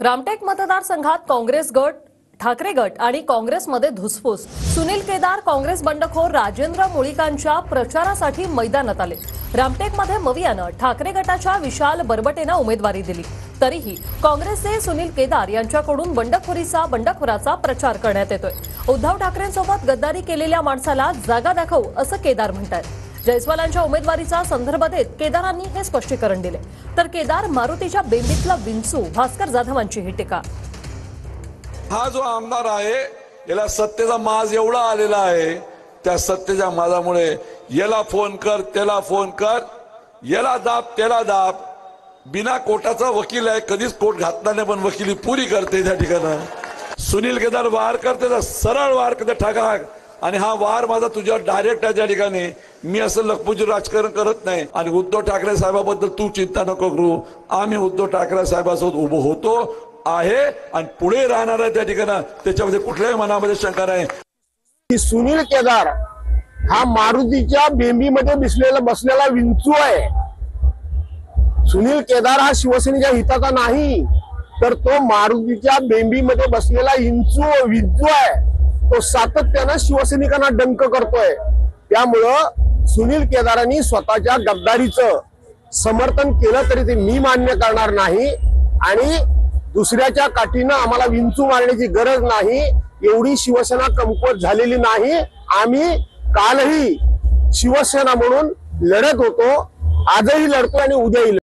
रामटेक मतदारसंघात काँग्रेस गट, ठाकरे गट आणि काँग्रेसमध्ये धुसफूस। सुनील केदार काँग्रेस बंडखोर राजेंद्र मुळीकांच्या प्रचारासाठी मैदानात आले। रामटेकमध्ये मवियानं ठाकरे गटाच्या विशाल बरबटेंना उमेदवारी दिली, तरीही काँग्रेसचे सुनील केदार यांच्याकडून बंडखोराचा प्रचार करण्यात येतोय। उद्धव ठाकरेंसोबत गद्दारी केलेल्या माणसाला जागा दाखव असं केदार म्हणतात। जयस्वालांच्या उमेदवारीचा संदर्भ देत केदारांनी हे स्पष्टीकरण दिले, तर केदार मारुतीच्या बेंबीतला विंचू भास्कर जाधवांची ही टीका। हा जो आमदार आहे याला सत्तेचा माज एवढा आलेला आहे, त्या सत्तेच्या माजामुळे याला फोन कर त्याला फोन कर, याला दाब त्याला दाब। बिना कोटाचा वकील आहे, कधीच कोट घातला नाही पण वकिली पुरी करते त्या ठिकाणी। सुनील केदार वार करते, सरळ वार करते ठाकाक, आणि हा वार माझा तुझ्या डायरेक्ट आहे त्या ठिकाणी। मी असं लखपुजी राजकारण करत नाही। आणि उद्धव ठाकरे साहेबाबद्दल तू चिंता नको करू, आम्ही उद्धव ठाकरे साहेबासोबत उभं होतो आहे आणि पुढे राहणार आहे त्या ठिकाणी, त्याच्यामध्ये कुठल्याही मनामध्ये शंका नाही। की सुनील केदार हा मारुतीच्या बेंबीमध्ये बसलेला विंचू आहे। सुनील केदार हा शिवसेनेच्या हिताचा नाही, तर तो मारुतीच्या बेंबीमध्ये बसलेला विंचू आहे। तो सातत्याने शिवसैनिकांना डंक करतोय। त्यामुळं सुनील केदारांनी स्वतःच्या गद्दारीचं समर्थन केलं तरी ते मी मान्य करणार नाही, आणि दुसऱ्याच्या काठीनं आम्हाला विंचू मारण्याची गरज नाही। एवढी शिवसेना कमकुवत झालेली नाही। आम्ही कालही शिवसेना म्हणून लढत होतो, आजही लढतो आणि उद्याही